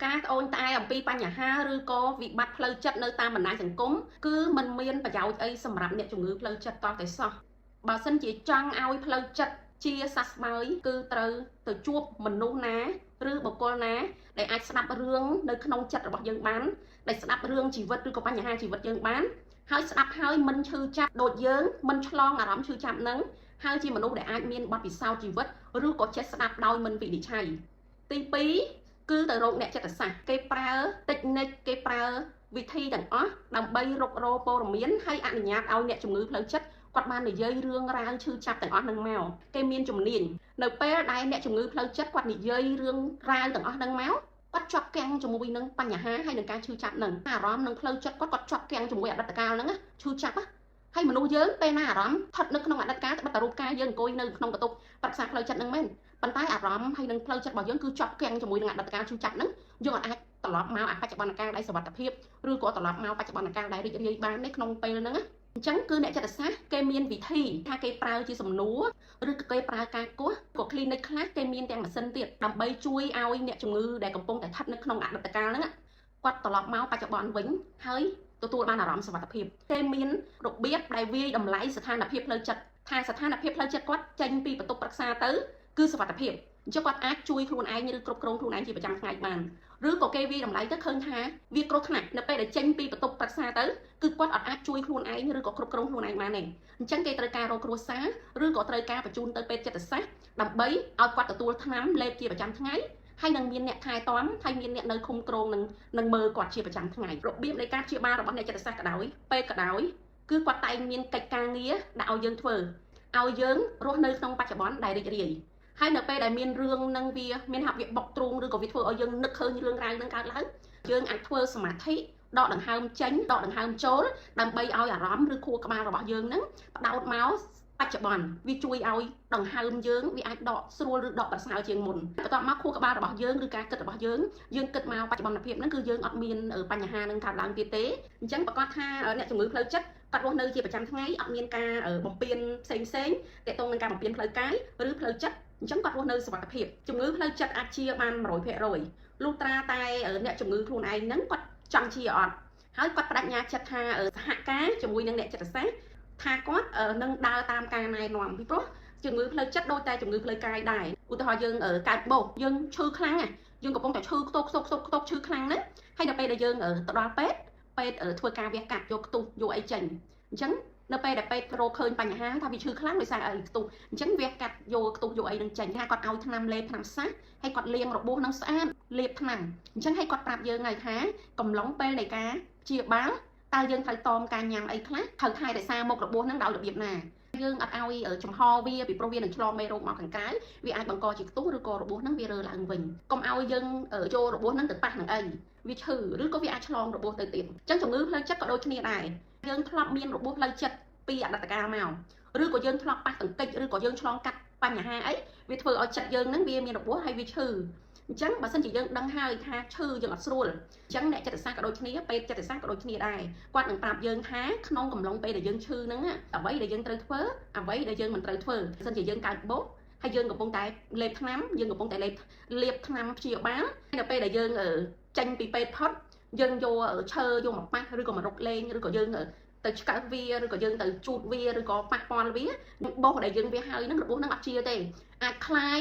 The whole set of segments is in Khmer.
ការត្អូញត្អែអំពីបញ្ហាឬក៏វិបត្តិផ្លូវចិត្តនៅតាមបណ្ដាញសង្គមគឺมันមានប្រយោជន៍អីសម្រាប់អ្នកជំងឺផ្លូវចិត្តតតែសោះបើសិនជាចង់ឲ្យផ្លូវចិត្តជាសះស្បើយគឺត្រូវទៅជួបមនុស្សណាឬបុគ្គលណាដែលអាចស្ដាប់រឿងនៅក្នុងចិត្តរបស់យើងបានដែលស្ដាប់រឿងជីវិតឬក៏បញ្ហាជីវិតយើងបានហើយស្ដាប់ហើយមិនឈឺចាប់ដូចយើងមិនឆ្លងអារម្មណ៍ឈឺចាប់នឹងហើយជាមនុស្សដែលអាចមានបទពិសោធន៍ជីវិតឬក៏ចេះស្ដាប់ដោយមិនវិនិច្ឆ័យទី2គឺទៅរកអ្នកចិត្តសាស្ត្រគេប្រើតិចនិចគេប្រើវិធីទាំងអស់ដើម្បីរករកព័ត៌មានហើយអនុញ្ញាតឲ្យអ្នកជំងឺផ្លូវចិត្តគាត់បាននិយាយរឿងរ៉ាវឈឺចាប់ទាំងអស់ហ្នឹងមកគេមានជំនាញនៅពេលដែលអ្នកជំងឺផ្លូវចិត្តគាត់និយាយរឿងរ៉ាវទាំងអស់ហ្នឹងមកគាត់ជាប់គាំងជាមួយនឹងបញ្ហាហើយនឹងការឈឺចាប់ហ្នឹងអារម្មណ៍នឹងផ្លូវចិត្តគាត់ជាប់គាំងជាមួយអតីតកាលហ្នឹងឈឺចាប់ហើយមនុស្សយើងពេលណាអារម្មណ៍ស្ថិតនៅក្នុងអតីតកាលត្បិតតែរូបកាយយើងអង្គុយនៅក្នុងបន្ទប់ប្រឹក្សាផ្លូវចិត្តហ្នឹងមែនប៉ុន្តែអារម្មណ៍ហើយនឹងផ្លូវចិត្តរបស់យើងគឺជាប់គាំងជាមួយនឹងអតីតកាលឈឺចាប់ហ្នឹងយើងអាចត្រឡប់មកបច្ចុប្បន្នកាលដែលសុវត្ថិភាពឬក៏ត្រឡប់មកបច្ចុប្បន្នកាលដែលរីករាយបាននៅក្នុងពេលហ្នឹងអញ្ចឹងគឺអ្នកចិត្តសាស្ត្រគេមានវិធីថាគេប្រើជាសំណួរឬក៏គេប្រើការគោះក៏ clinic ខ្លះគេមានទាំងម៉ាស៊ីនទៀតដើម្បីជួយឲ្យអ្នកជំងឺដែលកំពុងតែស្ថិតនៅក្នុងអតីតកាលហ្នឹងគាត់ត្រឡប់មកបច្ចុប្បន្នវិញហើយទទួលបានអារម្មណ៍សុវត្ថិភាពគេមានរបៀបដែលវាយតម្លៃស្ថានភាពផ្លូវចិត្តថាស្ថានភាពផ្លូវចិត្តគាត់ចេញពីបន្ទប់ប្រឹក្សាទៅគឺសុវត្ថិភាពអញ្ចឹងគាត់អាចជួយខ្លួនឯងឬគ្រប់គ្រងខ្លួនឯងជាប្រចាំថ្ងៃបានឬក៏គេវាយតម្លៃទៅឃើញថាវាគ្រោះថ្នាក់នៅពេលដែលចេញពីបន្ទប់ប្រឹក្សាទៅគឺគាត់អត់អាចជួយខ្លួនឯងឬក៏គ្រប់គ្រងខ្លួនឯងបានទេអញ្ចឹងគេត្រូវការរកគ្រួសារឬក៏ត្រូវការបញ្ជូនទៅពេទ្យចិត្តសាស្ត្រដើម្បីឲ្យគាត់ទទួលថ្នាំលេបជាប្រចាំថ្ងៃហើយនឹងមានអ្នកថែទាំហើយមានអ្នកនៅឃុំក្រងនឹងមើលគាត់ជាប្រចាំថ្ងៃរបៀបនៃការព្យាបាលរបស់អ្នកចិត្តសាស្ត្រក៏ដោយពេទ្យក៏ដោយគឺគាត់តែងមានកិច្ចការងារដែលឲ្យយើងធ្វើឲ្យយើងរស់នៅក្នុងបច្ចុប្បន្នដែលរីករាយហើយនៅពេលដែលមានរឿងនឹងវាមានហាក់វាបុកទ្រូងឬក៏វាធ្វើឲ្យយើងនឹកឃើញរឿងរ៉ាវនឹងកើតឡើងយើងអាចធ្វើសមាធិដកដង្ហើមចេញដកដង្ហើមចូលដើម្បីឲ្យអារម្មណ៍ឬខួរក្បាលរបស់យើងនឹងផ្ដោតមកបច្ចុប្បន្នវាជួយឲ្យដង្ហើមយើងវាអាចដកស្រួលឬដកប្រសើរជាងមុនបន្ទាប់មកខួរក្បាលរបស់យើងឬការគិតរបស់យើងគិតមកបច្ចុប្បន្នភាពហ្នឹងគឺយើងអត់មានបញ្ហានឹងកើតឡើងទៀតទេអញ្ចឹងប្រកាសថាអ្នកជំងឺផ្លូវចិត្តគាត់រស់នៅជាប្រចាំថ្ងៃអត់មានការបំពេញផ្សេងទាក់ទងនឹងការបំពេញផ្លូវកាយឬផ្លូវចិត្តអញ្ចឹងគាត់រស់នៅសុវត្ថិភាពជំងឺផ្លូវចិត្តអាចជាបាន 100% លុះត្រាតែអ្នកជំងឺខ្លួនឯងហ្នឹងគាត់ចង់ជាអត់ហើយគាត់បដិញ្ញាចិត្តថាសហការជាមួយនឹងអ្នកចិត្តសាស្ត្រថាគាត់នឹងដើរតាមការណែនាំពីព្រោះជំងឺផ្លូវចិត្តដូចតែជំងឺផ្លូវកាយដែរឧទាហរណ៍យើងកើតបោកយើងឈឺខ្លាំងយើងកំពុងតែឈឺខ្ទប់ឈឺខ្លាំងណាហើយដល់ពេលដែលយើងទៅដល់ពេទ្យធ្វើការវះកាត់យកខ្ទុះយកអីចេញអញ្ចឹងនៅពេលដែលពេទ្យរកឃើញបញ្ហាថាវាឈឺខ្លាំងដោយសារអីខ្ទុះអញ្ចឹងវះកាត់យកខ្ទុះយកអីនឹងចេញថាគាត់ឲ្យថ្នាំលេបថ្នាំសះហើយគាត់លាងរបួសនឹងស្អាតលេបថ្នាំអញ្ចឹងហើយគាត់ប្រាប់យើងហើយថាកំឡុងពេលនៃការព្យាបាលតើយើងត្រូវតមការញ៉ាំអីខ្លះត្រូវថែរក្សាមុខរបួសហ្នឹងដោយរបៀបណាយើងអត់ឲ្យចំហវាពីព្រោះវានឹងឆ្លងមេរោគមកខាងក្រៅវាអាចបង្កជាខ្ទុះឬក៏របួសហ្នឹងវារើឡើងវិញកុំឲ្យយើងចូលរបួសហ្នឹងទៅប៉ះនឹងអីវាឈឺឬក៏វាអាចឆ្លងរបួសទៅទៀតអញ្ចឹងជំងឺផ្លូវចិត្តក៏ដូចគ្នាដែរយើងធ្លាប់មានរបួសផ្លូវចិត្តពីអតីតកាលមកឬក៏យើងធ្លាប់ប៉ះទង្គិចឬក៏យើងឆ្លងកាត់បញ្ហាអីវាធ្វើឲ្យចិត្តយើងហ្នឹងវាមានរបួសហើយវាឈឺអញ្ចឹងបើសិនជាយើងដឹងហើយថាឈឺយើងអត់ស្រួលអញ្ចឹងអ្នកចិត្តសាស្ត្រក៏ដូចគ្នាពេទ្យចិត្តសាស្ត្រក៏ដូចគ្នាដែរគាត់នឹងប្រាប់យើងថាក្នុងកំឡុងពេលដែលយើងឈឺហ្នឹងអ្វីដែលយើងត្រូវធ្វើអ្វីដែលយើងមិនត្រូវធ្វើបើសិនជាយើងកើតបោកហើយយើងកំពុងតែលេបថ្នាំយើងកំពុងតែលាបថ្នាំព្យាបាលនៅពេលដែលយើងចេញពីពេទ្យផុតយើងយកឈើយកមកប៉ះឬក៏មករកលេងឬក៏យើងទៅឆ្កឹះវាឬក៏យើងទៅជូតវាឬក៏ប៉ះពាល់វាបោសដែលយើងវាហើយហ្នឹងរបួសហ្នឹងអត់ជាទេអាចคล้า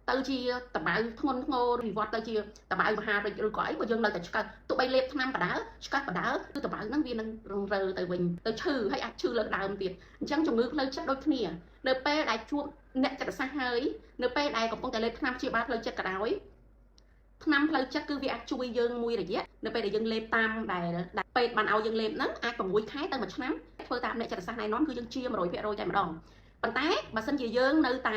ยទៅជាតបៅធ្ងន់ធ្ងរវិវត្តទៅជាតបៅមហារិចឬក៏អីបើយើងនៅតែឆ្កឹះទោះបីលេបថ្នាំបដាឆ្កឹះបដាគឺតបៅហ្នឹងវានឹងរងរើទៅវិញទៅឈឺហើយអាចឈឺលើដើមទៀតអញ្ចឹងជំងឺផ្លូវចិត្តដូចគ្នានៅពេលដែលជួបអ្នកចិត្តសាស្ត្រហើយនៅពេលដែលកំពុងតែលេបថ្នាំព្យាបាលផ្លូវចិត្តក៏ដោយថ្នាំផ្លូវចិត្តគឺវាអាចជួយយើងមួយរយៈនៅពេលដែលយើងលេបតាមដែលពេទ្យបានឲ្យយើងលេបហ្នឹងអាច6ខែទៅ1ឆ្នាំធ្វើតាមអ្នកចិត្តសាស្ត្រណែនាំគឺយើងជា 100% តែម្ដងប៉ុន្តែបើសិនជាយើងនៅត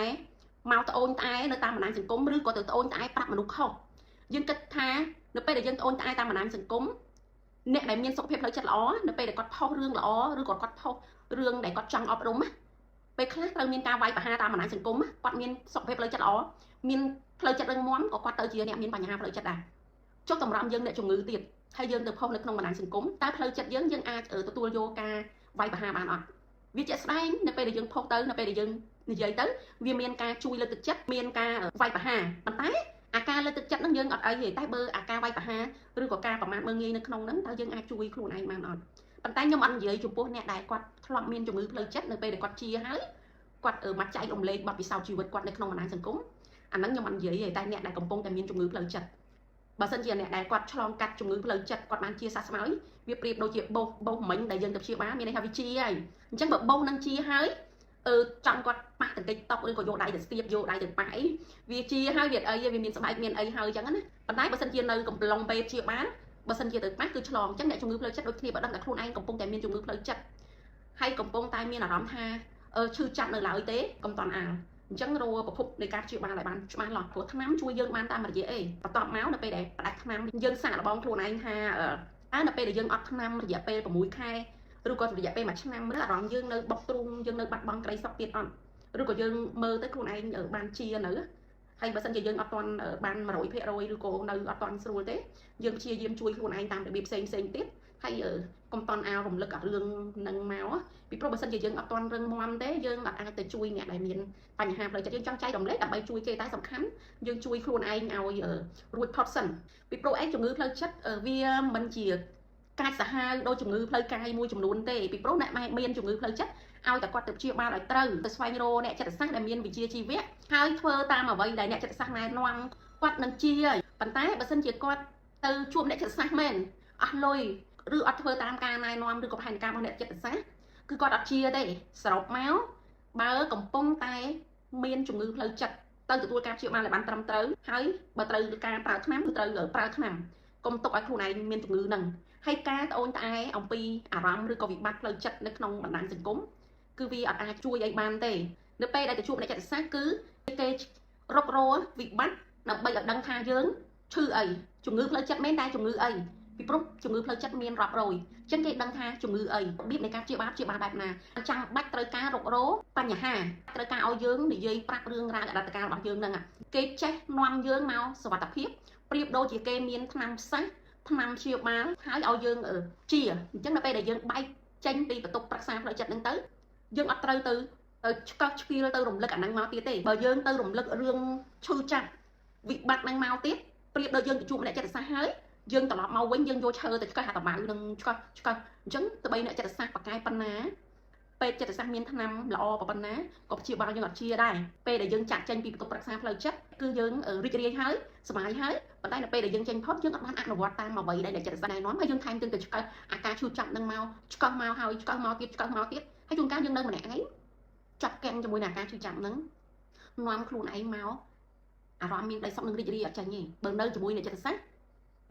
ែមកត្អូញត្អែនៅតាមបណ្ដាញសង្គមឬក៏ទៅត្អូញត្អែប្រាប់មនុស្សខុសយើងគិតថានៅពេលដែលយើងត្អូញត្អែតាមបណ្ដាញសង្គមអ្នកដែលមានសុខភាពផ្លូវចិត្តល្អនៅពេលដែលគាត់ផុសរឿងល្អឬក៏គាត់ផុសរឿងដែលគាត់ចង់អប់រំពេលខ្លះត្រូវមានការវាយប្រហារតាមបណ្ដាញសង្គមគាត់មានសុខភាពផ្លូវចិត្តល្អមានផ្លូវចិត្តរឹងមាំក៏គាត់ទៅជាអ្នកមានបញ្ហាផ្លូវចិត្តដែរចុះតម្រាំយើងអ្នកជំងឺទៀតហើយយើងទៅផុសនៅក្នុងបណ្ដាញសង្គមតើផ្លូវចិត្តយើងអាចទទួលយកការវាយប្រហារបានអត់វាជាក់ស្ដែងនៅពេលដែលយើងផុសទៅនៅពេលដែលយើងនិយាយទៅវាមានការជួយលើកទឹកចិត្តមានការវាយប្រហារប៉ុន្តែ អាការលើកទឹកចិត្តហ្នឹងយើងអត់អីទេតែបើអាការវាយប្រហារឬក៏ការប្រមាថមើលងាយនៅក្នុងហ្នឹងតើយើងអាចជួយខ្លួនឯងបានអត់ប៉ុន្តែខ្ញុំអត់និយាយចំពោះអ្នកដែលគាត់ធ្លាប់មានជំងឺផ្លូវចិត្តនៅពេលដែលគាត់ជាហើយគាត់មកចែករំលែកបទពិសោធន៍ជីវិតគាត់នៅក្នុងបណ្ដាញសង្គមអាហ្នឹងខ្ញុំអត់និយាយទេតែអ្នកដែលកំពុងតែមានជំងឺផ្លូវចិត្តបើសិនជាអ្នកដែលគាត់ឆ្លងកាត់ជំងឺផ្លូវចិត្តគាត់បានជាសះស្បើយវាប្រៀបដូចជាបោសមិញដែលយើងទៅព្យាបាលមានន័យថាវាជាហើយអញ្ចឹងបើបោសនឹងជាហើយចង់គាត់ប៉ះតន្តិចតប់ឬក៏យកដៃទៅស្ទាបយកដៃទៅប៉ះអីវាជាហើយវាអីវាមានស្បែកមានអីហើយអញ្ចឹងណាប៉ុន្តែបើសិនជានៅកំឡុងពេលព្យាបាលបើសិនជាទៅប៉ះគឺឆ្លងអញ្ចឹងអ្នកជំងឺផ្លូវចិត្តដូចគ្នាបើដឹងតែខ្លួនឯងកំពុងតែមានជំងឺផ្លូវចិត្តហើយកំពុងតែមានអារម្មណ៍ថាឈឺចាប់នៅឡើយទេកុំតន់អាលអញ្ចឹងរកប្រភពនៃការព្យាបាលឲ្យបានច្បាស់លាស់ព្រោះថ្នាំជួយយើងបានតាមរយៈអីបន្ទាប់មកនៅពេលដែលផ្ដាច់ថ្នាំយើងសាកល្បងខ្លួនឯងថានៅពេលដែលយើងអត់ថ្នាំរយៈពេល6ខែឬក៏រយៈពេល1ឆ្នាំឬអារម្មណ៍យើងនៅបុកទ្រូងយើងនៅបាត់បង់ក្តីសុខទៀតអត់ឬក៏យើងមើលទៅខ្លួនឯងបានជានៅហើយបើសិនជាយើងអត់ទាន់បាន 100% ឬក៏នៅអត់ទាន់ស្រួលទេយើងព្យាយាមជួយខ្លួនឯងតាមរបៀបផ្សេងទៀតហើយកុំតន់អាលរំលឹកអារឿងនឹងមកពីព្រោះបើសិនជាយើងអត់ទាន់រឹងមាំទេយើងអាចទៅជួយអ្នកដែលមានបញ្ហាផ្លូវចិត្តយើងចង់ចែករំលែកដើម្បីជួយគេតែសំខាន់យើងជួយខ្លួនឯងឲ្យរួចផុតសិនពីព្រោះឯងជំងឺផ្លូវចិត្តវាមិនជាកាចសាហាវដូចជំងឺផ្លូវកាយមួយចំនួនទេពីព្រោះអ្នកមានជំងឺផ្លូវចិត្តឲ្យតែគាត់ទៅព្យាបាលឲ្យត្រូវទៅស្វែងរកអ្នកចិត្តសាស្ត្រដែលមានវិជ្ជាជីវៈហើយធ្វើតាមអ្វីដែលអ្នកចិត្តសាស្ត្រណែនាំគាត់នឹងជាប៉ុន្តែបើសិនជាគាត់ទៅជួបអ្នកចិត្តសាស្ត្រមែនអស់លុយឬអត់ធ្វើតាមការណែនាំឬក៏ផែនការរបស់អ្នកចិត្តសាស្ត្រគឺគាត់អត់ជាទេសរុបមកបើកំពុងតែមានជំងឺផ្លូវចិត្តទៅទទួលការព្យាបាលឲ្យបានត្រឹមត្រូវហើយបើត្រូវការប្រើថ្នាំគឺត្រូវប្រើថ្នាំកុំទុកឲ្យខ្លួនឯងមានជំងឺហ្នឹងហើយការត្អូញត្អែអំពីអារម្មណ៍ឬក៏វិបត្តិផ្លូវចិត្តនៅក្នុងបណ្ដាញសង្គមគឺវាអត់អាចជួយឲ្យបានទេនៅពេលដែលទៅជួបអ្នកចិត្តសាស្ត្រគឺគេរករវិបត្តិដើម្បីឲ្យដឹងថាយើងឈឺអីជំងឺផ្លូវចិត្តមែនតែជំងឺអីពីព្រោះជំងឺផ្លូវចិត្តមានរាប់រយអញ្ចឹងគេដឹងថាជំងឺអីរបៀបនៃការព្យាបាលបែបណាចាំបាច់ត្រូវការរករបញ្ហាត្រូវការឲ្យយើងនិយាយប្រាប់រឿងរ៉ាវអតីតកាលរបស់យើងហ្នឹងគេចេះនាំយើងមកសុវត្ថិភាពប្រៀបដូចជាគេមានថ្នាំផ្សះថ្នាំព្យាបាលហើយឲ្យយើងជាអញ្ចឹងនៅពេលដែលយើងបែកចេញពីបន្ទប់ប្រឹក្សាផ្លូវចិត្តហ្នឹងទៅយើងអត់ត្រូវទៅឆ្កឹះឆ្កៀលទៅរំលឹកអាហ្នឹងមកទៀតទេបើយើងទៅរំលឹករឿងឈឺចាប់វិបត្តិហ្នឹងមកទៀតប្រៀបដូចយើងទៅជួបអ្នកចិត្តសាស្ត្រហើយយើងត្រឡប់មកវិញយើងយកឈើទៅឆ្កឹះអាតម៉ៅនឹងឆ្កឹះអញ្ចឹងទៅបីអ្នកចិត្តសាស្ត្របកកាយប៉ុណ្ណាពេទ្យចិត្តសាស្ត្រមានថ្នាំល្អប៉ុណ្ណាក៏ព្យាបាលយើងអត់ជាដែរពេលដែលយើងចាក់ចេញពីបន្ទប់ប្រឹក្សាផ្លូវចិត្តគឺយើងរីករាយហើយសប្បាយហើយប៉ុន្តែនៅពេលដែលយើងចេញផុតយើងអត់បានអនុវត្តតាមអ្វីដែលអ្នកចិត្តសាស្ត្រណែនាំហើយយើងថែមទាំងទៅឆ្កឹះអាការឈឺចាប់នឹងមកឆ្កឹះមកហើយឆ្កឹះមកទៀតហើយជួនកាលយើងនៅម្នាក់ឯងចាប់កៀងជាមួយនឹងអាការឈឺចាប់ហ្នឹងនាំខ្លួនឯងមកអារម្មណ៍មានក្តីសុខនឹងរីករាយអត់ចាញ់ទេបើនៅជាមួយអ្នកចិត្តសាស្ត្រ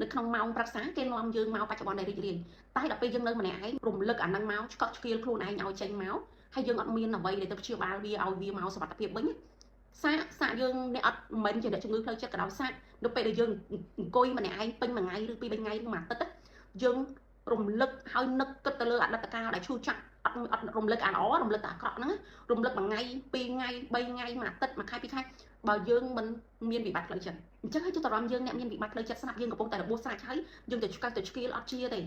នៅក្នុងម៉ោងប្រឹក្សាគេនាំយើងមកបច្ចុប្បន្នដែលរីករាយតែដល់ពេលយើងនៅម្នាក់ឯងរំលឹកអានឹងមកឆ្កក់ឆ្កៀលខ្លួនឯងឲ្យចេញមកហើយយើងអត់មានអ្វីដែលទៅព្យាបាលវាឲ្យវាមកសុវត្ថិភាពវិញសាកយើងអ្នកអត់មិនជាអ្នកជំងឺផ្លូវចិត្តក៏ដោយសាកនៅពេលដែលយើងអង្គុយម្នាក់ឯងពេញមួយថ្ងៃឬពីរថ្ងៃឬមួយអាទិត្យយើងរំលឹកហើយនឹកគិតទៅលើអតីតកាលដែលឈឺចាប់អត់រំលឹកអាល្អរំលឹកតែអាក្រក់ហ្នឹងរំលឹកមួយថ្ងៃពីរថ្ងៃ3ថ្ងៃមួយអាទិត្យមួយខែពីរខែបើយើងមិនមានវិបត្តិផ្លូវចិត្តអញ្ចឹងហើយចុះតរំយើងអ្នកមានវិបត្តិផ្លូវចិត្តស្រាប់យើងកំពុងតែរបួសស្រាច់ហើយយើងទៅឆ្កឹះទៅឆ្កៀលអត់ជាទេ